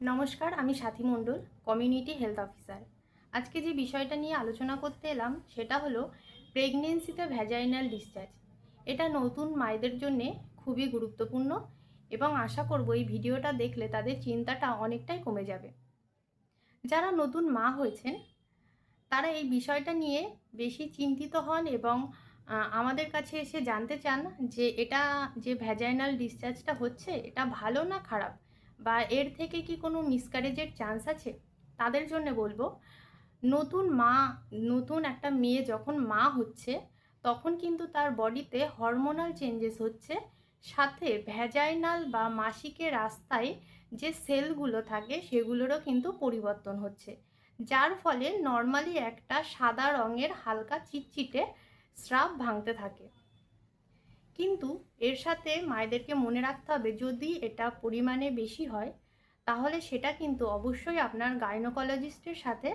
নমস্কার, আমি সাথী মণ্ডল, community health officer. আজকে যে বিষয়টা নিয়ে আলোচনা করতে এলাম সেটা হলো প্রেগনেন্সিতে ভ্যাজাইনাল ডিসচার্জ। এটা নতুন মায়েদের জন্যে খুবই গুরুত্বপূর্ণ এবং আশা করব এই ভিডিওটা দেখলে তাদের চিন্তাটা অনেকটাই কমে যাবে। যারা নতুন মা হয়েছেন তারা এই বিষয়টা নিয়ে বেশি চিন্তিত হন এবং আমাদের কাছে এসে জানতে চান যে এটা যে ভ্যাজাইনাল ডিসচার্জটা হচ্ছে এটা ভালো না খারাপ, বা এর থেকে কি কোনো মিসক্যারেজের চান্স আছে। তাদের জন্য বলবো, নতুন মা, নতুন একটা মেয়ে যখন মা হচ্ছে তখন কিন্তু তার বডিতে হরমোনাল চেঞ্জেস হচ্ছে, সাথে ভ্যাজাইনাল বা মাসিকের রাস্তায় যে সেলগুলো থাকে সেগুলোরও কিন্তু পরিবর্তন হচ্ছে, যার ফলে নর্মালি একটা সাদা রঙের হালকা চিটচিটে স্রাব ভাঙতে থাকে। কিন্তু এর সাথে মায়েদেরকে মনে রাখতে হবে, যদি এটা পরিমাণে বেশি হয় তাহলে সেটা কিন্তু অবশ্যই আপনার গাইনোকোলজিস্টের সাথে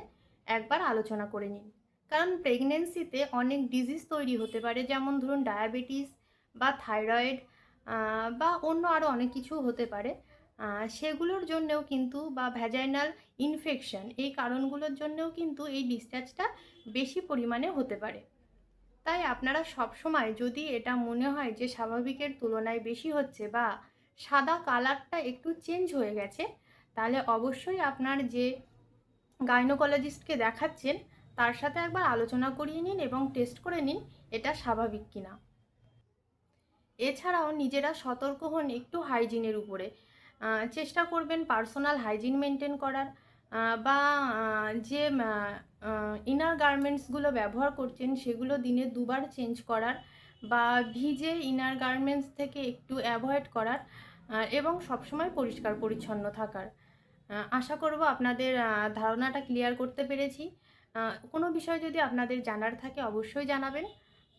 একবার আলোচনা করে নিন। কারণ প্রেগনেন্সিতে অনেক ডিজিজ তৈরি হতে পারে, যেমন ধরুন ডায়াবেটিস বা থাইরয়েড বা অন্য আরও অনেক কিছু হতে পারে। সেগুলোর জন্যেও কিন্তু, বা ভ্যাজাইনাল ইনফেকশন, এই কারণগুলোর জন্যেও কিন্তু এই ডিসচার্জটা বেশি পরিমাণে হতে পারে। তাই আপনারা সবসময়, যদি এটা মনে হয় যে স্বাভাবিকের তুলনায় বেশি হচ্ছে বা সাদা কালারটা একটু চেঞ্জ হয়ে গেছে, তাহলে অবশ্যই আপনার যে গাইনোকোলজিস্টকে দেখাচ্ছেন তার সাথে একবার আলোচনা করিয়ে নিন এবং টেস্ট করে নিন এটা স্বাভাবিক কিনা। এছাড়াও নিজেরা সতর্ক হন একটু হাইজিনের উপরে। চেষ্টা করবেন পার্সোনাল হাইজিন মেনটেন করার, বা যে ইনার গার্মেন্টসগুলো ব্যবহার করছেন সেগুলো দিনে দুবার চেঞ্জ করার, বা ভিজে ইনার গার্মেন্টস থেকে একটু অ্যাভয়েড করার, এবং সবসময় পরিষ্কার পরিচ্ছন্ন থাকার। আশা করব আপনাদের ধারণাটা ক্লিয়ার করতে পেরেছি। কোনো বিষয় যদি আপনাদের জানার থাকে অবশ্যই জানাবেন।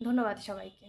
ধন্যবাদ সবাইকে।